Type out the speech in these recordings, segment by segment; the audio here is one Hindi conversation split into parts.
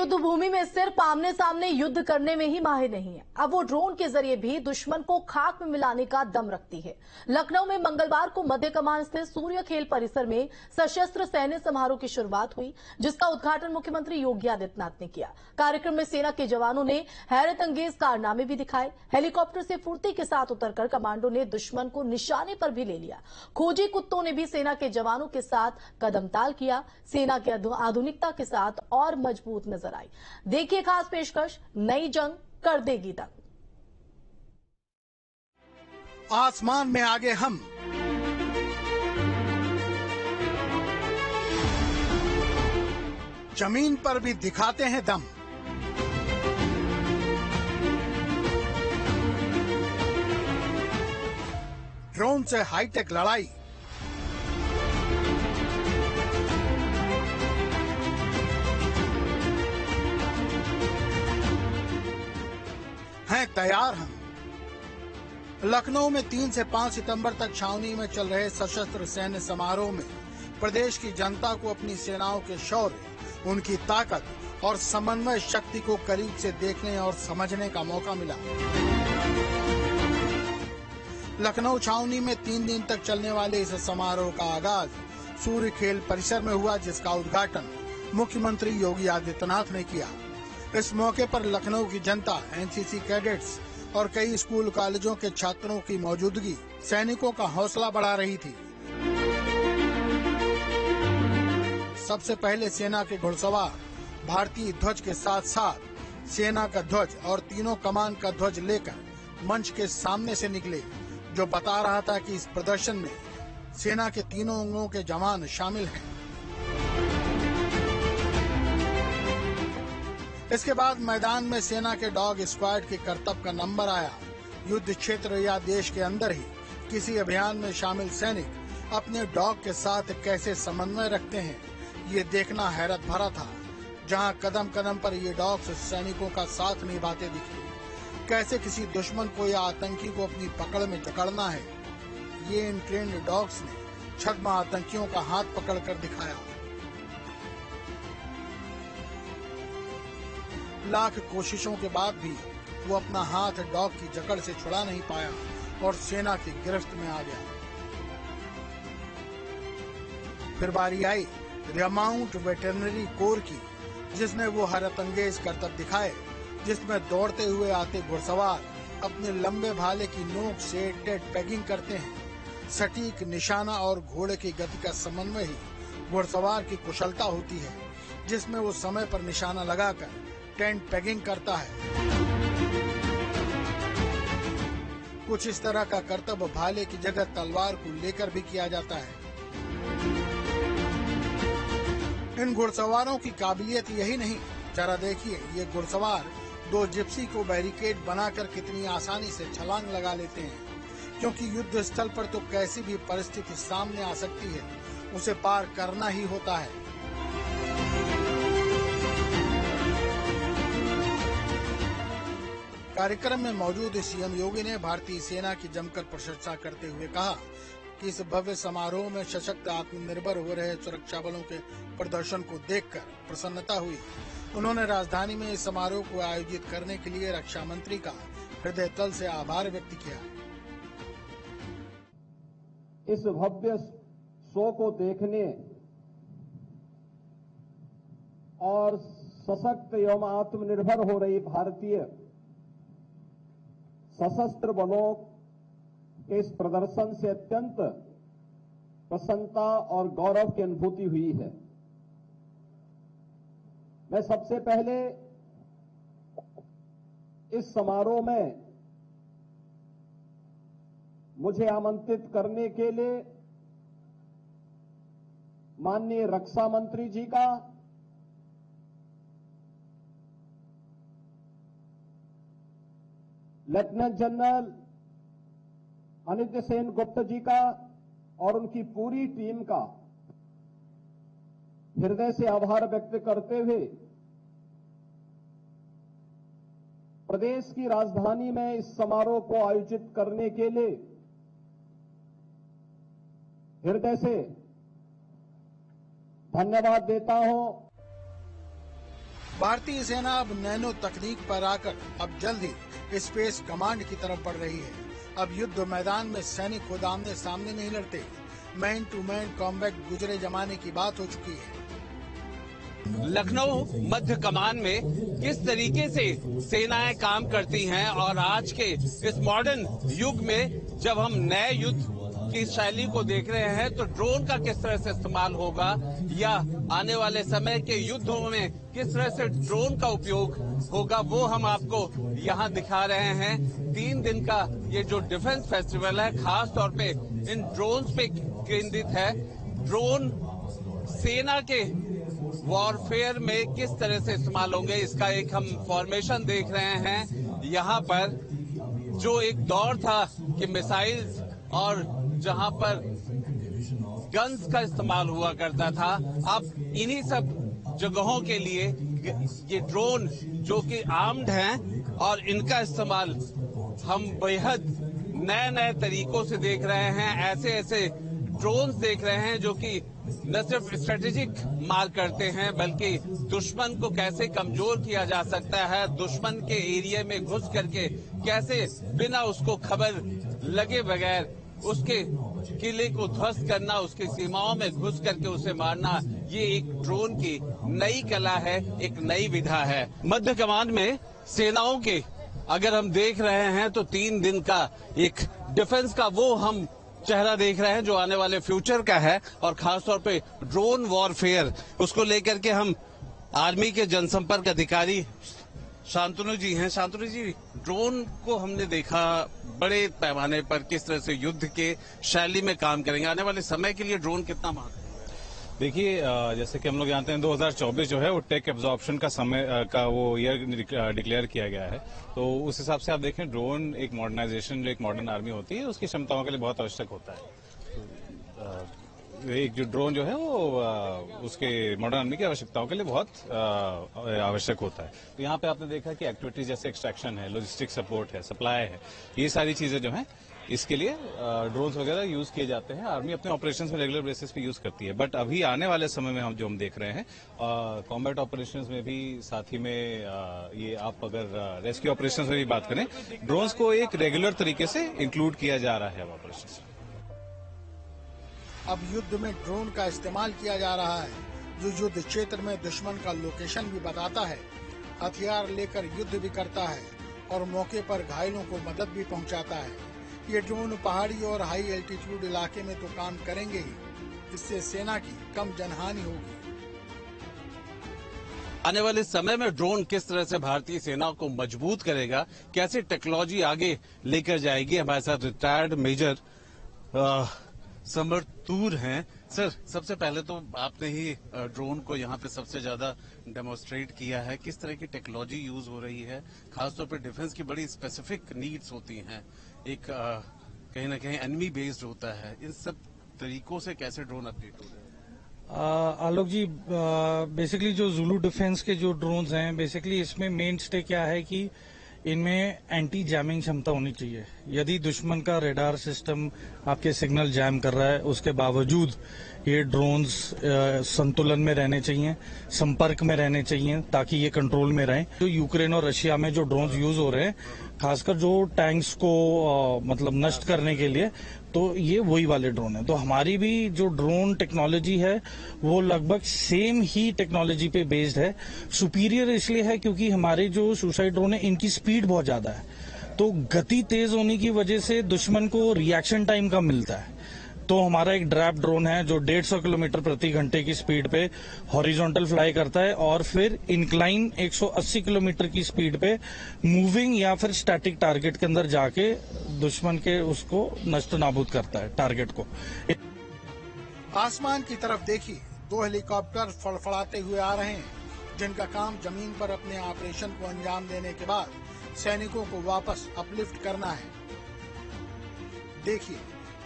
युद्ध भूमि में सिर्फ आमने सामने युद्ध करने में ही माहिर नहीं है, अब वो ड्रोन के जरिए भी दुश्मन को खाक में मिलाने का दम रखती है। लखनऊ में मंगलवार को मध्य कमान स्थित सूर्य खेल परिसर में सशस्त्र सैन्य समारोह की शुरुआत हुई, जिसका उद्घाटन मुख्यमंत्री योगी आदित्यनाथ ने किया। कार्यक्रम में सेना के जवानों ने हैरत अंगेज कारनामे भी दिखाए। हेलीकॉप्टर से फुर्ती के साथ उतरकर कमांडो ने दुश्मन को निशाने पर भी ले लिया। खोजी कुत्तों ने भी सेना के जवानों के साथ कदमताल किया। सेना की आधुनिकता के साथ और मजबूत नजर आई। देखिए खास पेशकश, नई जंग कर देगी दंग। आसमान में आगे हम, जमीन पर भी दिखाते हैं दम। ड्रोन से हाईटेक लड़ाई, हैं तैयार हम। लखनऊ में 3 से 5 सितंबर तक छावनी में चल रहे सशस्त्र सैन्य समारोह में प्रदेश की जनता को अपनी सेनाओं के शौर्य, उनकी ताकत और समन्वय शक्ति को करीब से देखने और समझने का मौका मिला। लखनऊ छावनी में 3 दिन तक चलने वाले इस समारोह का आगाज सूर्य खेल परिसर में हुआ, जिसका उद्घाटन मुख्यमंत्री योगी आदित्यनाथ ने किया। इस मौके पर लखनऊ की जनता, एनसीसी कैडेट्स और कई स्कूल कॉलेजों के छात्रों की मौजूदगी सैनिकों का हौसला बढ़ा रही थी। सबसे पहले सेना के घुड़सवार भारतीय ध्वज के साथ साथ सेना का ध्वज और तीनों कमान का ध्वज लेकर मंच के सामने से निकले, जो बता रहा था कि इस प्रदर्शन में सेना के तीनों अंगों के जवान शामिल हैं। इसके बाद मैदान में सेना के डॉग स्क्वाड के करतब का नंबर आया। युद्ध क्षेत्र या देश के अंदर ही किसी अभियान में शामिल सैनिक अपने डॉग के साथ कैसे समन्वय रखते हैं, ये देखना हैरत भरा था। जहां कदम कदम पर ये डॉग्स सैनिकों का साथ निभाते दिखे। कैसे किसी दुश्मन को या आतंकी को अपनी पकड़ में जकड़ना है, ये इन ट्रेन्ड डॉग्स ने छद्म आतंकियों का हाथ पकड़कर दिखाया। लाख कोशिशों के बाद भी वो अपना हाथ डॉग की जकड़ से छुड़ा नहीं पाया और सेना की गिरफ्त में आ गया। फिर बारी आई रिमाउंट वेटरनरी कोर की, जिसने वो हैरतअंगेज करतब दिखाए, जिसमें दौड़ते हुए आते घुड़सवार अपने लंबे भाले की नोक से टेड पैगिंग करते हैं। सटीक निशाना और घोड़े की गति का समन्वय ही घुड़सवार की कुशलता होती है, जिसमें वो समय पर निशाना लगाकर टेंट पैगिंग करता है। कुछ इस तरह का करतब भाले की जगह तलवार को लेकर भी किया जाता है। इन घुड़सवारों की काबिलियत यही नहीं, जरा देखिए ये घुड़सवार 2 जिप्सी को बैरिकेड बनाकर कितनी आसानी से छलांग लगा लेते हैं, क्योंकि युद्ध स्थल पर तो कैसी भी परिस्थिति सामने आ सकती है, उसे पार करना ही होता है। कार्यक्रम में मौजूद सीएम योगी ने भारतीय सेना की जमकर प्रशंसा करते हुए कहा कि इस भव्य समारोह में सशक्त आत्मनिर्भर हो रहे सुरक्षा बलों के प्रदर्शन को देखकर प्रसन्नता हुई। उन्होंने राजधानी में इस समारोह को आयोजित करने के लिए रक्षा मंत्री का हृदय तल से आभार व्यक्त किया। इस भव्य शो को देखने और सशक्त एवं आत्मनिर्भर हो रही भारतीय सशस्त्र बलों के इस प्रदर्शन से अत्यंत प्रसन्नता और गौरव की अनुभूति हुई है। मैं सबसे पहले इस समारोह में मुझे आमंत्रित करने के लिए माननीय रक्षा मंत्री जी का, लेफ्टिनेंट जनरल अनित्य सेन गुप्ता जी का और उनकी पूरी टीम का हृदय से आभार व्यक्त करते हुए प्रदेश की राजधानी में इस समारोह को आयोजित करने के लिए हृदय से धन्यवाद देता हूं। भारतीय सेना अब नैनो तकनीक पर आकर अब जल्द ही स्पेस कमांड की तरफ बढ़ रही है। अब युद्ध मैदान में सैनिक खुद आमने सामने नहीं लड़ते, मैन टू मैन कॉम्बैट गुजरे जमाने की बात हो चुकी है। लखनऊ मध्य कमान में किस तरीके से सेनाएं काम करती हैं और आज के इस मॉडर्न युग में जब हम नए युद्ध की शैली को देख रहे हैं तो ड्रोन का किस तरह से इस्तेमाल होगा या आने वाले समय के युद्धों में किस तरह से ड्रोन का उपयोग होगा वो हम आपको यहाँ दिखा रहे हैं। 3 दिन का ये जो डिफेंस फेस्टिवल है खास तौर पे इन ड्रोन पे केंद्रित है। ड्रोन सेना के वॉरफेयर में किस तरह से इस्तेमाल होंगे इसका एक हम फॉर्मेशन देख रहे हैं। यहाँ पर जो एक दौर था कि मिसाइल्स और जहां पर गन्स का इस्तेमाल हुआ करता था, अब इन्हीं सब जगहों के लिए ये ड्रोन जो कि आर्म्ड हैं और इनका इस्तेमाल हम बेहद नए नए तरीकों से देख रहे हैं। ऐसे ऐसे ड्रोन्स देख रहे हैं जो कि न सिर्फ स्ट्रेटेजिक मार करते हैं बल्कि दुश्मन को कैसे कमजोर किया जा सकता है, दुश्मन के एरिया में घुस करके कैसे बिना उसको खबर लगे बगैर उसके किले को ध्वस्त करना, उसकी सीमाओं में घुस करके उसे मारना, ये एक ड्रोन की नई कला है, एक नई विधा है। मध्य कमान में सेनाओं के अगर हम देख रहे हैं तो 3 दिन का एक डिफेंस का वो हम चेहरा देख रहे हैं जो आने वाले फ्यूचर का है और खासतौर पे ड्रोन वॉरफेयर उसको लेकर के हम आर्मी के जनसंपर्क अधिकारी शांतनु जी हैं। शांतनु जी, ड्रोन को हमने देखा बड़े पैमाने पर किस तरह से युद्ध के शैली में काम करेंगे, आने वाले समय के लिए ड्रोन कितना महत्व? देखिए, जैसे कि हम लोग जानते हैं 2024 जो है वो टेक एब्जॉर्प्शन का समय का वो ईयर डिक्लेयर किया गया है। तो उस हिसाब से आप देखें ड्रोन एक मॉडर्नाइजेशन जो एक मॉडर्न आर्मी होती है उसकी क्षमताओं के लिए बहुत आवश्यक होता है। एक जो ड्रोन जो है वो उसके मॉडर्न आर्मी की आवश्यकताओं के लिए बहुत आवश्यक होता है। तो यहाँ पे आपने देखा कि एक्टिविटीज जैसे एक्सट्रैक्शन है, लॉजिस्टिक सपोर्ट है, सप्लाई है, ये सारी चीजें जो हैं इसके लिए ड्रोन्स वगैरह यूज किए जाते हैं। आर्मी अपने ऑपरेशंस में रेगुलर बेसिस पे यूज करती है। बट अभी आने वाले समय में हम देख रहे हैं कॉम्बैट ऑपरेशंस में भी, साथ ही में ये आप अगर रेस्क्यू ऑपरेशंस में भी बात करें, ड्रोन्स को एक रेगुलर तरीके से इंक्लूड किया जा रहा है ऑपरेशंस। अब युद्ध में ड्रोन का इस्तेमाल किया जा रहा है जो युद्ध क्षेत्र में दुश्मन का लोकेशन भी बताता है, हथियार लेकर युद्ध भी करता है और मौके पर घायलों को मदद भी पहुंचाता है। ये ड्रोन पहाड़ी और हाई एल्टीट्यूड इलाके में तो काम करेंगे ही, इससे सेना की कम जनहानि होगी। आने वाले समय में ड्रोन किस तरह से भारतीय सेना को मजबूत करेगा, कैसे टेक्नोलॉजी आगे लेकर जाएगी, हमारे साथ रिटायर्ड मेजर समर तूर हैं। सर, सबसे पहले तो आपने ही ड्रोन को यहाँ पे सबसे ज्यादा डेमोन्स्ट्रेट किया है। किस तरह की टेक्नोलॉजी यूज हो रही है? खासतौर पे डिफेंस की बड़ी स्पेसिफिक नीड्स होती हैं, एक कहीं ना कहीं एनिमी बेस्ड होता है, इन सब तरीकों से कैसे ड्रोन अपडेट हो रहे हैं? आलोक जी, बेसिकली जो जुलू डिफेंस के जो ड्रोन्स हैं, बेसिकली इसमें मेन स्टे क्या है कि इनमें एंटी जैमिंग क्षमता होनी चाहिए। यदि दुश्मन का रेडार सिस्टम आपके सिग्नल जैम कर रहा है, उसके बावजूद ये ड्रोन्स संतुलन में रहने चाहिए, संपर्क में रहने चाहिए ताकि ये कंट्रोल में रहें। जो यूक्रेन और रशिया में जो ड्रोन्स यूज हो रहे हैं, खासकर जो टैंक्स को मतलब नष्ट करने के लिए, तो ये वही वाले ड्रोन है। तो हमारी भी जो ड्रोन टेक्नोलॉजी है वो लगभग सेम ही टेक्नोलॉजी पे बेस्ड है। सुपीरियर इसलिए है क्योंकि हमारे जो सुसाइड ड्रोन है इनकी स्पीड बहुत ज्यादा है, तो गति तेज होने की वजह से दुश्मन को रिएक्शन टाइम कम मिलता है। तो हमारा एक ड्रैप ड्रोन है जो 150 किलोमीटर प्रति घंटे की स्पीड पे हॉरिजॉन्टल फ्लाई करता है और फिर इंक्लाइन 180 किलोमीटर की स्पीड पे मूविंग या फिर स्टैटिक टारगेट के अंदर जाके दुश्मन के उसको नष्ट नाबूद करता है टारगेट को। आसमान की तरफ देखिए, 2 हेलीकॉप्टर फड़फड़ाते हुए आ रहे हैं जिनका काम जमीन पर अपने ऑपरेशन को अंजाम देने के बाद सैनिकों को वापस अपलिफ्ट करना है। देखिए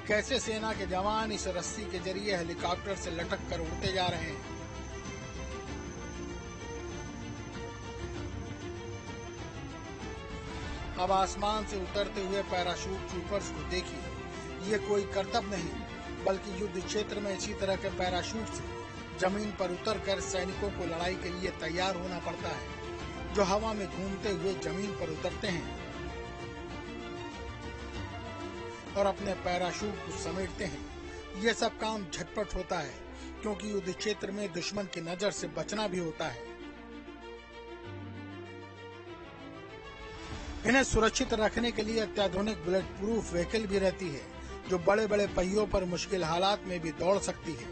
कैसे सेना के जवान इस रस्सी के जरिए हेलीकॉप्टर से लटक कर उड़ते जा रहे हैं। अब आसमान से उतरते हुए पैराशूट ट्रूपर्स को देखिए। ये कोई करतब नहीं बल्कि युद्ध क्षेत्र में इसी तरह के पैराशूट से जमीन पर उतरकर सैनिकों को लड़ाई के लिए तैयार होना पड़ता है, जो हवा में घूमते हुए जमीन पर उतरते हैं और अपने पैराशूट को समेटते हैं। ये सब काम झटपट होता है, क्योंकि युद्ध क्षेत्र में दुश्मन की नजर से बचना भी होता है। इन्हें सुरक्षित रखने के लिए अत्याधुनिक बुलेट प्रूफ व्हीकल भी रहती है, जो बड़े बड़े पहियों पर मुश्किल हालात में भी दौड़ सकती है।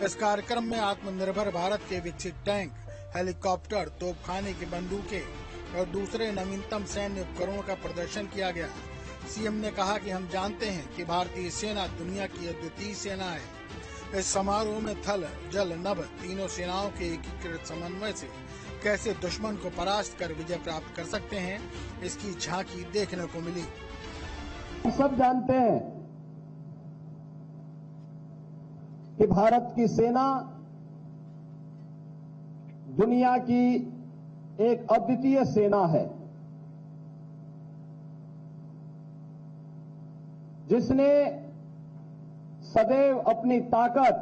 इस कार्यक्रम में आत्मनिर्भर भारत के विकसित टैंक, हेलीकॉप्टर, तोपखाने की बंदूकें और दूसरे नवीनतम सैन्य उपकरणों का प्रदर्शन किया गया। सीएम ने कहा कि हम जानते हैं कि भारतीय सेना दुनिया की अद्वितीय सेना है। इस समारोह में थल, जल, नभ तीनों सेनाओं के एकीकृत समन्वय से कैसे दुश्मन को परास्त कर विजय प्राप्त कर सकते हैं, इसकी झांकी देखने को मिली। सब जानते हैं कि भारत की सेना दुनिया की एक अद्वितीय सेना है, जिसने सदैव अपनी ताकत,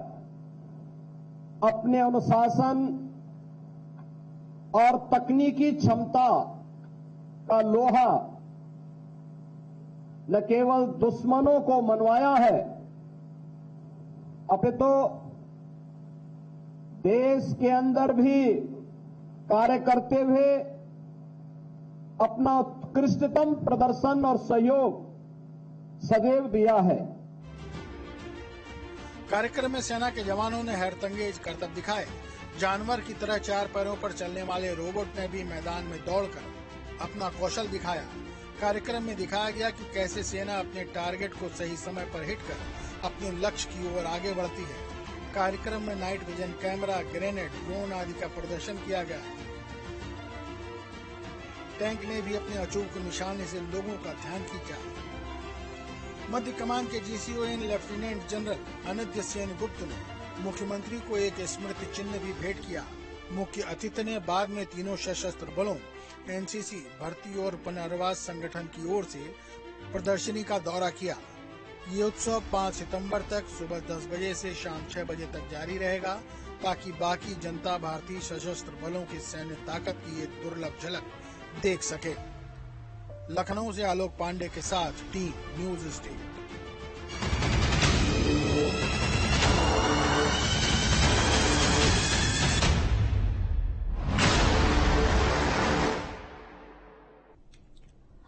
अपने अनुशासन और तकनीकी क्षमता का लोहा न केवल दुश्मनों को मनवाया है, अपितु देश के अंदर भी कार्य करते हुए अपना उत्कृष्टतम प्रदर्शन और सहयोग सदैव दिया है। कार्यक्रम में सेना के जवानों ने हैरतअंगेज करतब दिखाए। जानवर की तरह 4 पैरों पर चलने वाले रोबोट ने भी मैदान में दौड़कर अपना कौशल दिखाया। कार्यक्रम में दिखाया गया कि कैसे सेना अपने टारगेट को सही समय पर हिट कर अपने लक्ष्य की ओर आगे बढ़ती है। कार्यक्रम में night vision camera, grenade, drone आदि का प्रदर्शन किया गया। टैंक ने भी अपने अचूक निशाने से लोगों का ध्यान खींचा। मध्य कमान के GCON लेफ्टिनेंट जनरल अनिद्य सेन गुप्त ने मुख्यमंत्री को एक स्मृति चिन्ह भी भेंट किया। मुख्य अतिथि ने बाद में तीनों सशस्त्र बलों, NCC, भर्ती और पुनर्वास संगठन की ओर से प्रदर्शनी का दौरा किया। ये उत्सव 5 सितंबर तक सुबह 10 बजे से शाम 6 बजे तक जारी रहेगा, ताकि बाकी जनता भारतीय सशस्त्र बलों की सैन्य ताकत की एक दुर्लभ झलक देख सके। लखनऊ से आलोक पांडे के साथ टीम न्यूज स्टेट।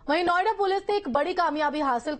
वहीं नोएडा पुलिस ने एक बड़ी कामयाबी हासिल